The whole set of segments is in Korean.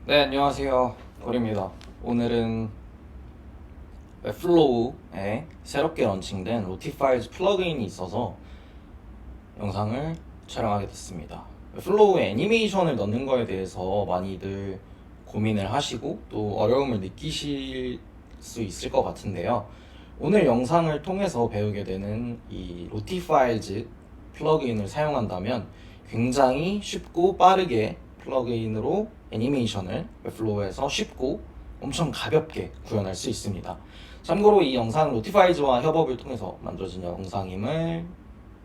네, 안녕하세요. 거리입니다. 오늘은 웹플로우에 새롭게 런칭된 로티파이즈 플러그인이 있어서 영상을 촬영하게 됐습니다. 웹플로우에 애니메이션을 넣는 거에 대해서 많이들 고민을 하시고 또 어려움을 느끼실 수 있을 것 같은데요. 오늘 영상을 통해서 배우게 되는 이 로티파이즈 플러그인을 사용한다면 굉장히 쉽고 빠르게 플러그인으로 애니메이션을 웹플로우에서 쉽고 엄청 가볍게 구현할 수 있습니다. 참고로 이 영상은 로티파이즈와 협업을 통해서 만들어진 영상임을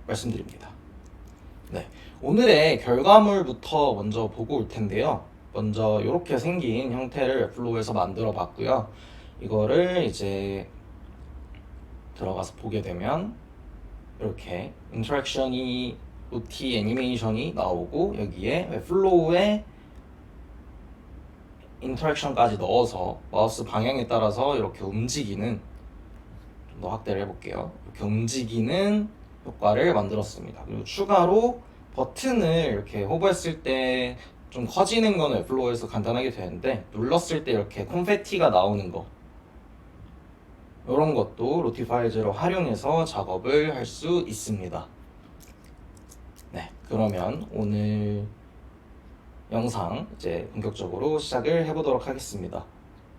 말씀드립니다. 네, 오늘의 결과물부터 먼저 보고 올 텐데요. 먼저 이렇게 생긴 형태를 웹플로우에서 만들어 봤고요. 이거를 이제 들어가서 보게 되면 이렇게 인터랙션이 로티 애니메이션이 나오고 여기에 웹플로우에 인터랙션까지 넣어서 마우스 방향에 따라서 이렇게 움직이는, 좀 더 확대를 해볼게요. 이렇게 움직이는 효과를 만들었습니다. 그리고 추가로 버튼을 이렇게 호버했을 때 좀 커지는 건 웹플로우에서 간단하게 되는데 눌렀을 때 이렇게 콘페티가 나오는 거, 이런 것도 로티파이즈로 활용해서 작업을 할 수 있습니다. 네, 그러면 오늘 영상 이제 본격적으로 시작을 해보도록 하겠습니다.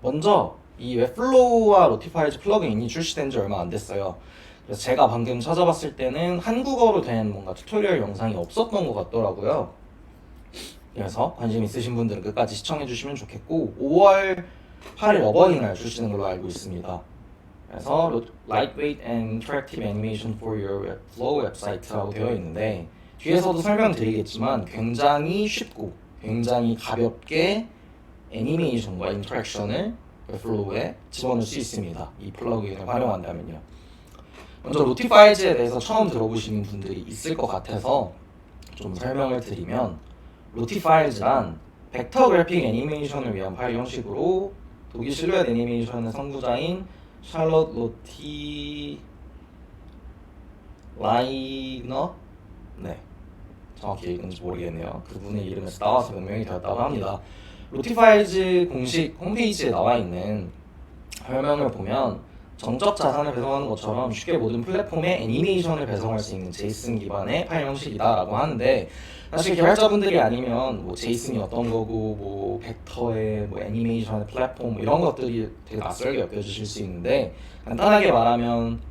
먼저 이 웹플로우와 로티파이즈 플러그인이 출시된 지 얼마 안 됐어요. 그래서 제가 방금 찾아봤을 때는 한국어로 된 뭔가 튜토리얼 영상이 없었던 것 같더라고요. 그래서 관심 있으신 분들은 끝까지 시청해 주시면 좋겠고, 5월 8일 어버이날 출시되는 걸로 알고 있습니다. 그래서 Lightweight and Interactive Animation for Your Webflow 웹사이트라고 되어 있는데, 뒤에서도 설명드리겠지만 굉장히 쉽고 굉장히 가볍게 애니메이션과 인터랙션을 웹플로우에 집어넣을 수 있습니다. 이 플러그인을 활용한다면요. 먼저 로티파이즈에 대해서 처음 들어보시는 분들이 있을 것 같아서 좀 설명을 드리면, 로티파이즈란 벡터 그래픽 애니메이션을 위한 파일 형식으로 독일 실루엣 애니메이션의 선구자인 샬롯 로티 라이너, 네, 정확히 읽은지 모르겠네요. 그분의 이름에서 따와서 변명이 되었다고 합니다. 로티파이즈 공식 홈페이지에 나와 있는 설명을 보면 정적 자산을 배송하는 것처럼 쉽게 모든 플랫폼에 애니메이션을 배송할 수 있는 제이슨 기반의 파일 형식이다라고 하는데, 사실 개발자분들이 아니면 뭐 제이슨이 어떤 거고 뭐 벡터의 뭐 애니메이션의 플랫폼 뭐 이런 것들이 되게 낯설게 여겨지실 수 있는데, 간단하게 말하면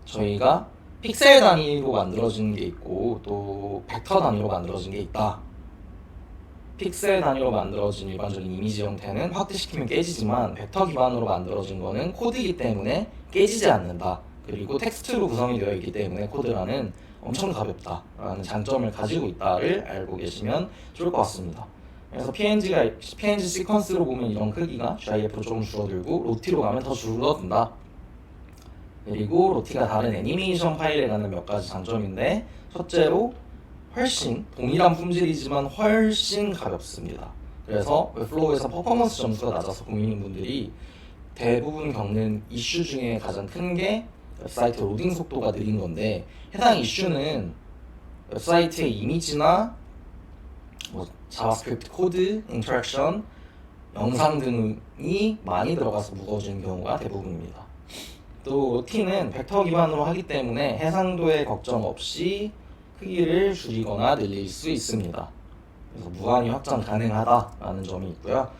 저희가 픽셀 단위로 만들어진 게 있고 또 벡터 단위로 만들어진 게 있다. 픽셀 단위로 만들어진 일반적인 이미지 형태는 확대시키면 깨지지만 벡터 기반으로 만들어진 거는 코드이기 때문에 깨지지 않는다. 그리고 텍스트로 구성이 되어 있기 때문에 코드라는 엄청 가볍다라는 장점을 가지고 있다를 알고 계시면 좋을 것 같습니다. 그래서 PNG 시퀀스로 보면 이런 크기가 GIF로 조금 줄어들고 로티로 가면 더 줄어든다. 그리고 로티가 다른 애니메이션 파일에 가는 몇 가지 장점인데, 첫째로 훨씬 동일한 품질이지만 훨씬 가볍습니다. 그래서 웹플로우에서 퍼포먼스 점수가 낮아서 고민인 분들이 대부분 겪는 이슈 중에 가장 큰 게 웹사이트 로딩 속도가 느린 건데, 해당 이슈는 웹사이트의 이미지나 뭐 자바스크립트 코드, 인터랙션, 영상 등이 많이 들어가서 무거워지는 경우가 대부분입니다. 또 로티는 벡터 기반으로 하기 때문에 해상도에 걱정 없이 크기를 줄이거나 늘릴 수 있습니다. 그래서 무한히 확장 가능하다라는 점이 있고요.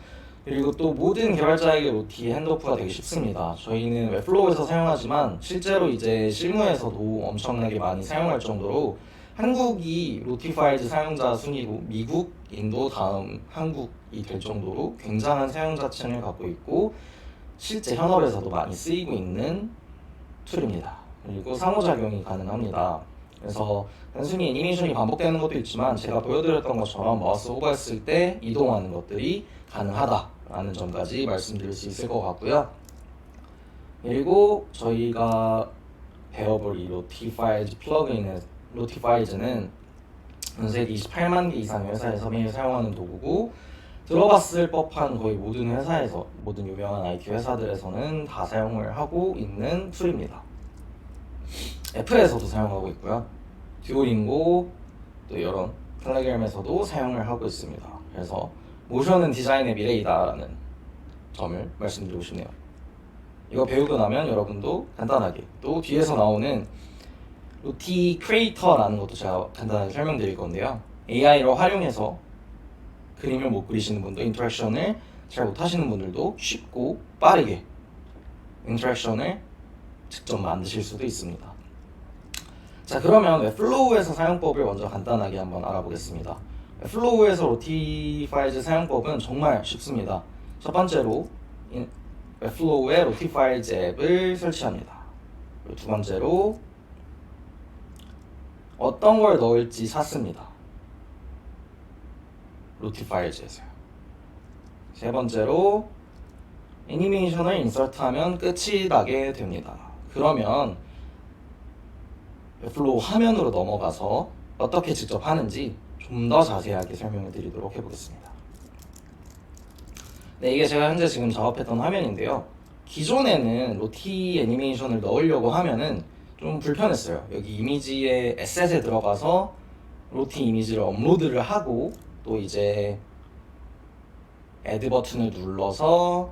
그리고 또 모든 개발자에게 로티 핸드오프가 되게 쉽습니다. 저희는 웹플로우에서 사용하지만 실제로 이제 실무에서도 엄청나게 많이 사용할 정도로 한국이 로티파이즈 사용자 순위로 미국, 인도 다음 한국이 될 정도로 굉장한 사용자층을 갖고 있고 실제 현업에서도 많이 쓰이고 있는 툴입니다. 그리고 상호작용이 가능합니다. 그래서 단순히 애니메이션이 반복되는 것도 있지만 제가 보여드렸던 것처럼 마우스 호버했을 때 이동하는 것들이 가능하다라는 점까지 말씀드릴 수 있을 것 같고요. 그리고 저희가 배워볼 이 로티파이즈 플러그인의 로티파이즈는 전 세계 28만 개 이상의 회사에서 매일 사용하는 도구고, 들어봤을 법한 거의 모든 회사에서, 모든 유명한 IT 회사들에서는 다 사용을 하고 있는 툴입니다. 애플에서도 사용하고 있고요. 듀오링고 또 여러 텔레그램에서도 사용을 하고 있습니다. 그래서 모션은 디자인의 미래이다라는 점을 말씀드리고 싶네요. 이거 배우고 나면 여러분도 간단하게 또 뒤에서 나오는 로티 크리에이터라는 것도 제가 간단하게 설명드릴 건데요. AI를 활용해서 그림을 못 그리시는 분도 인터랙션을 잘 못하시는 분들도 쉽고 빠르게 인터랙션을 직접 만드실 수도 있습니다. 자, 그러면 웹플로우에서 사용법을 먼저 간단하게 한번 알아보겠습니다. 웹플로우에서 로티파이즈 사용법은 정말 쉽습니다. 첫 번째로 웹플로우에 로티파이즈 앱을 설치합니다. 그리고 두 번째로 어떤 걸 넣을지 찾습니다. 로티파이즈에서요. 세 번째로 애니메이션을 인서트하면 끝이 나게 됩니다. 그러면 웹플로우 화면으로 넘어가서 어떻게 직접 하는지 좀 더 자세하게 설명을 드리도록 해보겠습니다. 네, 이게 제가 현재 지금 작업했던 화면인데요. 기존에는 로티 애니메이션을 넣으려고 하면은 좀 불편했어요. 여기 이미지의 에셋에 들어가서 로티 이미지를 업로드를 하고 또 이제 애드 버튼을 눌러서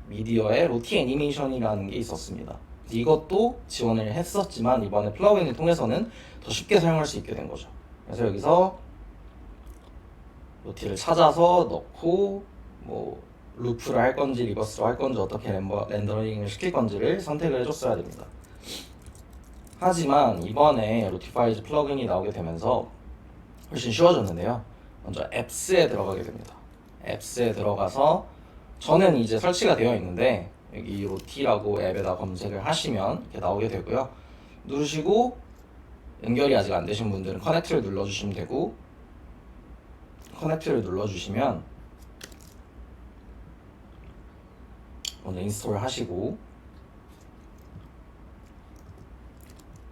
미디어에 로티 애니메이션이라는 게 있었습니다. 이것도 지원을 했었지만 이번에 플러그인을 통해서는 더 쉽게 사용할 수 있게 된 거죠. 그래서 여기서 로티를 찾아서 넣고 뭐 루프를 할 건지 리버스로 할 건지 어떻게 렌더링을 시킬 건지를 선택을 해줬어야 됩니다. 하지만 이번에 로티파이즈 플러그인이 나오게 되면서 훨씬 쉬워졌는데요. 먼저 앱스에 들어가게 됩니다. 앱스에 들어가서 저는 이제 설치가 되어 있는데 여기 로티라고 앱에다 검색을 하시면 이렇게 나오게 되고요. 누르시고 연결이 아직 안 되신 분들은 커넥트를 눌러주시면 되고 커넥트를 눌러주시면 먼저 인스톨 하시고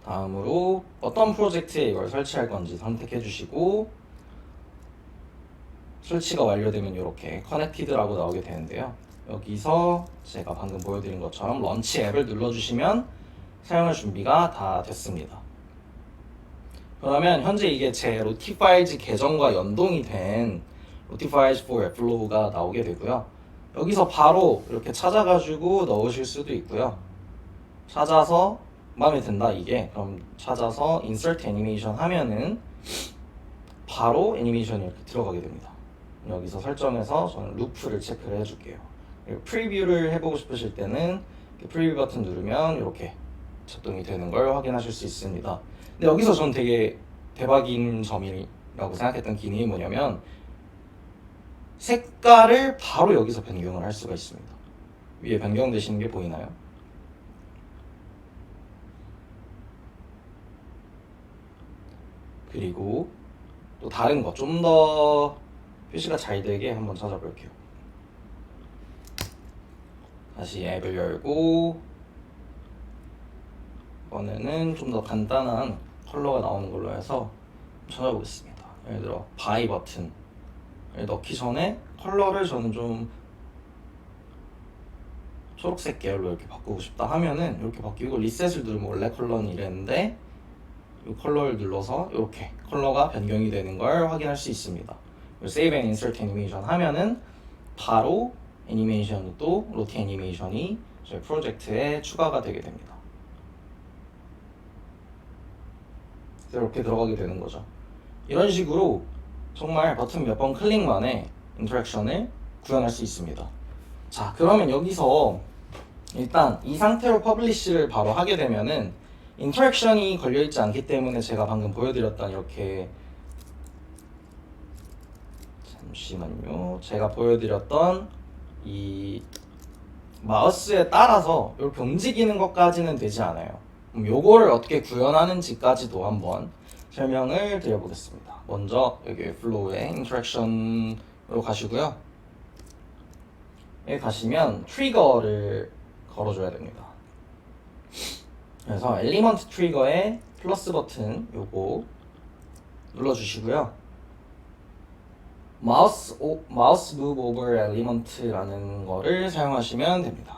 다음으로 어떤 프로젝트에 이걸 설치할 건지 선택해 주시고 설치가 완료되면 이렇게 커넥티드라고 나오게 되는데요. 여기서 제가 방금 보여드린 것처럼 런치 앱을 눌러주시면 사용할 준비가 다 됐습니다. 그러면 현재 이게 제 로티파이즈 계정과 연동이 된 로티파이즈 for 웹플로우가 나오게 되고요. 여기서 바로 이렇게 찾아가지고 넣으실 수도 있고요. 찾아서 마음에 든다 이게 그럼 찾아서 인서트 애니메이션 하면은 바로 애니메이션이 이렇게 들어가게 됩니다. 여기서 설정해서 저는 루프를 체크를 해줄게요. 그리고 프리뷰를 해보고 싶으실 때는 프리뷰 버튼 누르면 이렇게 작동이 되는 걸 확인하실 수 있습니다. 근데 여기서 전 되게 대박인 점이라고 생각했던 기능이 뭐냐면 색깔을 바로 여기서 변경을 할 수가 있습니다. 위에 변경되시는 게 보이나요? 그리고 또 다른 거 좀 더 표시가 잘 되게 한번 찾아볼게요. 다시 앱을 열고 이번에는 좀 더 간단한 컬러가 나오는 걸로 해서 찾아보겠습니다. 예를 들어 바이 버튼을 넣기 전에 컬러를 저는 좀 초록색 계열로 이렇게 바꾸고 싶다 하면은 이렇게 바뀌고 리셋을 누르면 원래 컬러는 이랬는데 이 컬러를 눌러서 이렇게 컬러가 변경이 되는 걸 확인할 수 있습니다. Save and Insert Animation 하면은 바로 애니메이션이 또 로티 애니메이션이 저희 프로젝트에 추가가 되게 됩니다. 이렇게 들어가게 되는 거죠. 이런 식으로 정말 버튼 몇 번 클릭 만에 인터랙션을 구현할 수 있습니다. 자, 그러면 여기서 일단 이 상태로 퍼블리시를 바로 하게 되면은 인터랙션이 걸려있지 않기 때문에 제가 방금 보여드렸던 이렇게 잠시만요. 제가 보여드렸던 이 마우스에 따라서 이렇게 움직이는 것까지는 되지 않아요. 요거를 어떻게 구현하는지까지도 한번 설명을 드려보겠습니다. 먼저 여기 플로우의 인터랙션으로 가시고요. 여기 가시면 트리거를 걸어줘야 됩니다. 그래서 엘리먼트 트리거의 플러스 버튼 요거 눌러주시고요. 마우스 무브 오버 엘리먼트라는 거를 사용하시면 됩니다.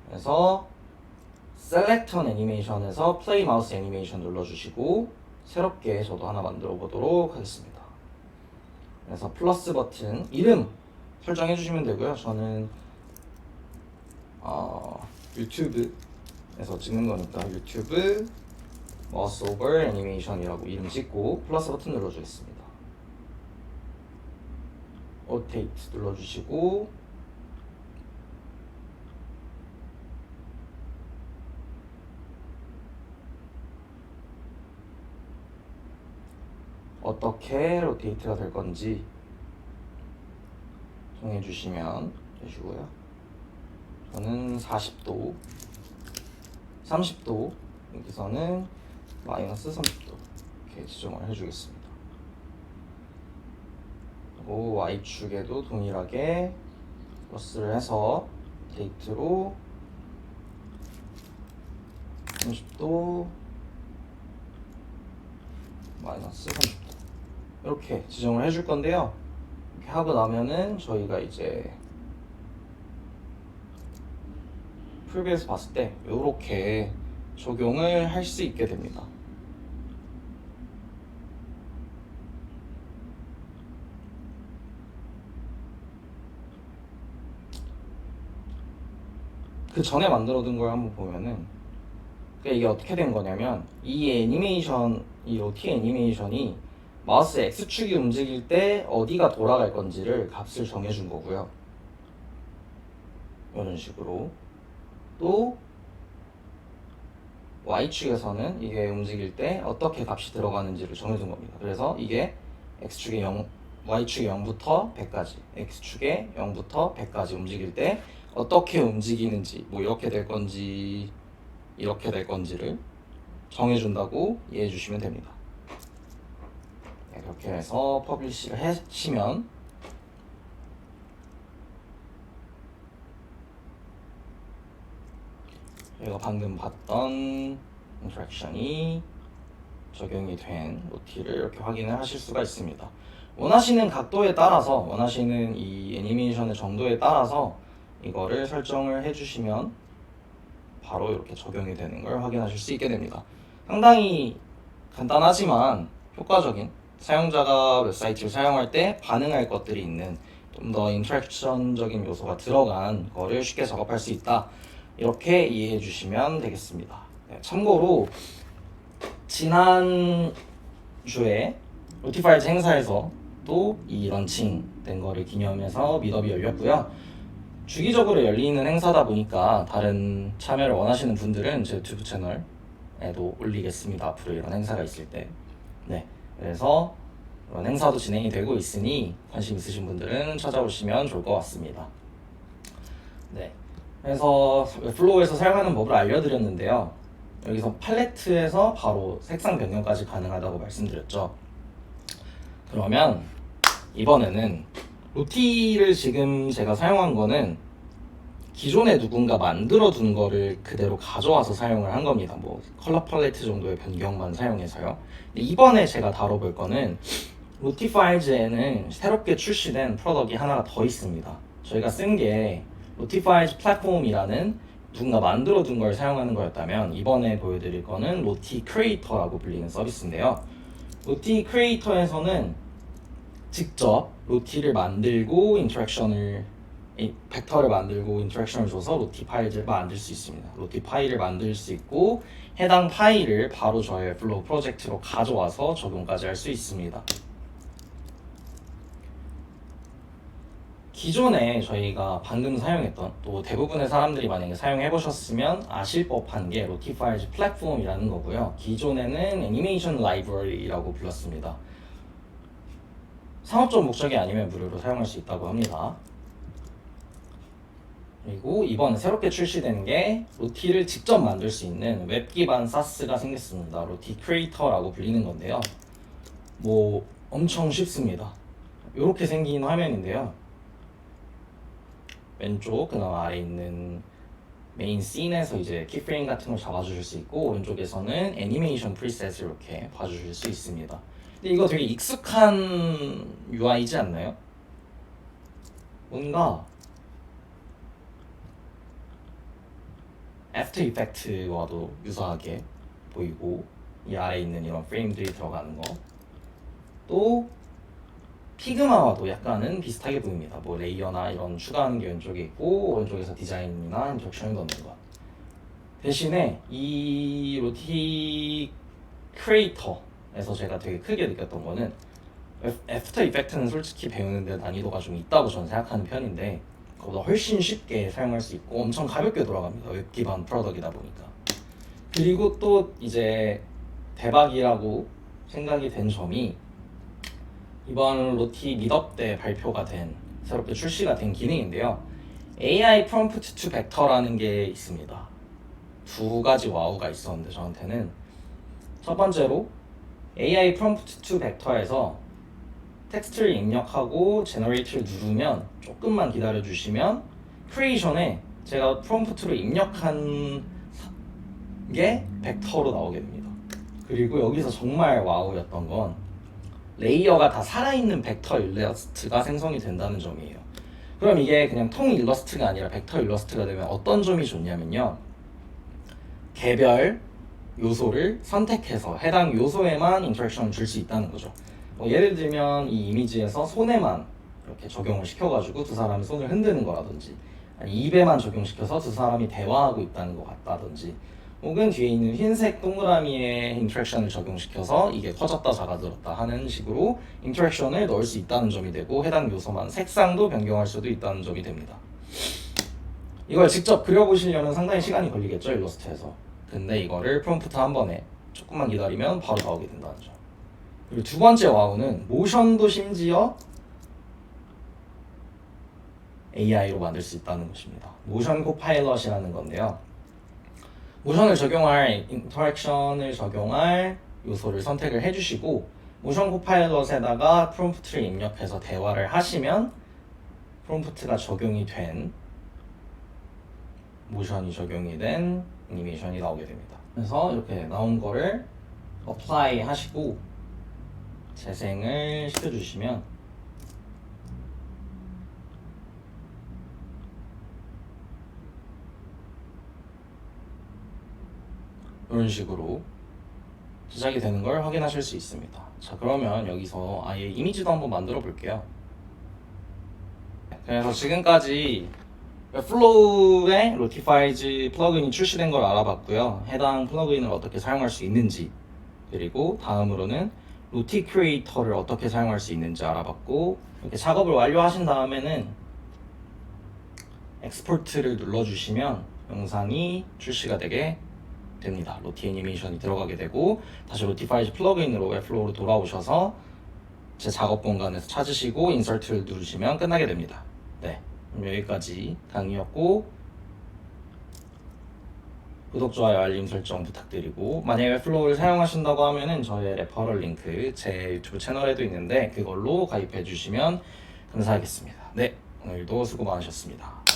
그래서 셀렉트 온 애니메이션에서 플레이 마우스 애니메이션 눌러주시고 새롭게 저도 하나 만들어 보도록 하겠습니다. 그래서 플러스 버튼 이름 설정해 주시면 되고요. 저는 유튜브에서 찍는 거니까 유튜브 머스 오버 애니메이션이라고 이름 찍고 플러스 버튼 눌러주겠습니다. 로테이트 눌러주시고 어떻게 로테이트가 될 건지 정해주시면 되시고요. 저는 40도, 30도, 여기서는 마이너스 30도 이렇게 지정을 해주겠습니다. 그리고 Y축에도 동일하게 플러스를 해서 데이트로 30도, 마이너스 30도 이렇게 지정을 해줄 건데요. 이렇게 하고 나면은 저희가 이제 프리뷰에서 봤을 때 이렇게 적용을 할 수 있게 됩니다. 그 전에 만들어둔 걸 한번 보면은 이게 어떻게 된 거냐면 이 애니메이션, 이 로티 애니메이션이 마우스의 X축이 움직일 때 어디가 돌아갈 건지를 값을 정해준 거고요. 이런 식으로 또 Y축에서는 이게 움직일 때 어떻게 값이 들어가는지를 정해준 겁니다. 그래서 이게 X축의 0, Y축의 0부터 100까지, X축의 0부터 100까지 움직일 때 어떻게 움직이는지, 뭐 이렇게 될 건지 이렇게 될 건지를 정해준다고 이해해 주시면 됩니다. 네, 그렇게 해서 퍼블리시를 하시면 저희가 방금 봤던 인터랙션이 적용이 된 로티를 이렇게 확인을 하실 수가 있습니다. 원하시는 각도에 따라서, 원하시는 이 애니메이션의 정도에 따라서 이거를 설정을 해주시면 바로 이렇게 적용이 되는 걸 확인하실 수 있게 됩니다. 상당히 간단하지만 효과적인, 사용자가 웹사이트를 사용할 때 반응할 것들이 있는 좀 더 인터랙션적인 요소가 들어간 거를 쉽게 작업할 수 있다, 이렇게 이해해 주시면 되겠습니다. 네, 참고로 지난 주에 로티파일즈 행사에서 또 이 런칭된 거를 기념해서 미더비 열렸고요. 주기적으로 열리는 행사다 보니까 다른 참여를 원하시는 분들은 제 유튜브 채널에도 올리겠습니다. 앞으로 이런 행사가 있을 때. 네, 그래서 이런 행사도 진행이 되고 있으니 관심 있으신 분들은 찾아오시면 좋을 것 같습니다. 네, 그래서 플로우에서 사용하는 법을 알려드렸는데요. 여기서 팔레트에서 바로 색상 변경까지 가능하다고 말씀드렸죠. 그러면 이번에는 로티를 지금 제가 사용한 거는 기존에 누군가 만들어둔 거를 그대로 가져와서 사용을 한 겁니다. 뭐 컬러 팔레트 정도의 변경만 사용해서요. 이번에 제가 다뤄볼 거는 로티 파일즈에는 새롭게 출시된 프로덕트가 하나가 더 있습니다. 저희가 쓴 게 로티 파일즈 플랫폼이라는 누군가 만들어둔 걸 사용하는 거였다면, 이번에 보여드릴 거는 로티 크리에이터라고 불리는 서비스인데요. 로티 크리에이터에서는 직접 로티를 만들고 벡터를 만들고 인터랙션을 줘서 로티 파일을 만들 수 있습니다. 로티 파일을 만들 수 있고 해당 파일을 바로 저의 플로우 프로젝트로 가져와서 적용까지 할 수 있습니다. 기존에 저희가 방금 사용했던, 또 대부분의 사람들이 만약에 사용해 보셨으면 아실 법한 게 로티 파일즈 플랫폼이라는 거고요. 기존에는 애니메이션 라이브러리라고 불렀습니다. 상업적 목적이 아니면 무료로 사용할 수 있다고 합니다. 그리고 이번에 새롭게 출시된 게 로티를 직접 만들 수 있는 웹 기반 사스가 생겼습니다. 로티 크리에이터라고 불리는 건데요. 뭐 엄청 쉽습니다. 이렇게 생긴 화면인데요. 왼쪽 그다음 아래 있는 메인 씬에서 이제 키프레임 같은 걸 잡아주실 수 있고, 오른쪽에서는 애니메이션 프리셋을 이렇게 봐주실 수 있습니다. 근데 이거 되게 익숙한 UI이지 않나요? 뭔가 애프터 이펙트와도 유사하게 보이고, 이 아래에 있는 이런 프레임들이 들어가는 거, 또 피그마와도 약간은 비슷하게 보입니다. 뭐 레이어나 이런 추가하는 게 왼쪽에 있고 오른쪽에서 디자인이나 인터랙션을 넣는 것. 대신에 이 로티 크리에이터에서 제가 되게 크게 느꼈던 거는 애프터 이펙트는 솔직히 배우는데 난이도가 좀 있다고 저는 생각하는 편인데 그보다 훨씬 쉽게 사용할 수 있고 엄청 가볍게 돌아갑니다. 웹 기반 프로덕이다 보니까. 그리고 또 이제 대박이라고 생각이 된 점이 이번 로티 미덥 때 발표가 된 새롭게 출시가 된 기능인데요. AI 프롬프트 투 벡터라는 게 있습니다. 두 가지 와우가 있었는데 저한테는 첫 번째로 AI 프롬프트 투 벡터에서 텍스트를 입력하고 제너레이트를 누르면 조금만 기다려 주시면 크리에이션에 제가 프롬프트로 입력한 게 벡터로 나오게 됩니다. 그리고 여기서 정말 와우였던 건 레이어가 다 살아있는 벡터 일러스트가 생성이 된다는 점이에요. 그럼 이게 그냥 통 일러스트가 아니라 벡터 일러스트가 되면 어떤 점이 좋냐면요. 개별 요소를 선택해서 해당 요소에만 인터랙션을 줄 수 있다는 거죠. 예를 들면 이 이미지에서 손에만 이렇게 적용을 시켜가지고 두 사람이 손을 흔드는 거라든지 아니 입에만 적용시켜서 두 사람이 대화하고 있다는 것 같다든지 혹은 뒤에 있는 흰색 동그라미에 인터랙션을 적용시켜서 이게 커졌다 작아졌다 하는 식으로 인터랙션을 넣을 수 있다는 점이 되고 해당 요소만 색상도 변경할 수도 있다는 점이 됩니다. 이걸 직접 그려보시려면 상당히 시간이 걸리겠죠, 일러스트에서. 근데 이거를 프롬프트 한 번에 조금만 기다리면 바로 나오게 된다는 점. 그리고 두 번째 와우는 모션도 심지어 AI로 만들 수 있다는 것입니다. 모션 코파일럿이라는 건데요. 모션을 적용할 인터랙션을 적용할 요소를 선택을 해주시고 모션 코파일럿에다가 프롬프트를 입력해서 대화를 하시면 프롬프트가 적용이 된 모션이 적용이 된 애니메이션이 나오게 됩니다. 그래서 이렇게 나온 거를 어플라이 하시고 재생을 시켜주시면 이런 식으로 제작이 되는 걸 확인하실 수 있습니다. 자, 그러면 여기서 아예 이미지도 한번 만들어 볼게요. 그래서 지금까지 웹플로우에 로티파이즈 플러그인이 출시된 걸 알아봤고요. 해당 플러그인을 어떻게 사용할 수 있는지, 그리고 다음으로는 로티 크리에이터를 어떻게 사용할 수 있는지 알아봤고, 이렇게 작업을 완료하신 다음에는 엑스포트를 눌러주시면 영상이 출시가 되게 됩니다. 로티 애니메이션이 들어가게 되고 다시 로티파이즈 플러그인으로 웹플로우로 돌아오셔서 제 작업 공간에서 찾으시고 인서트를 누르시면 끝나게 됩니다. 네, 그럼 여기까지 강의였고 구독, 좋아요, 알림 설정 부탁드리고 만약에 웹플로우를 사용하신다고 하면은 저의 레퍼럴 링크 제 유튜브 채널에도 있는데 그걸로 가입해 주시면 감사하겠습니다. 네, 오늘도 수고 많으셨습니다.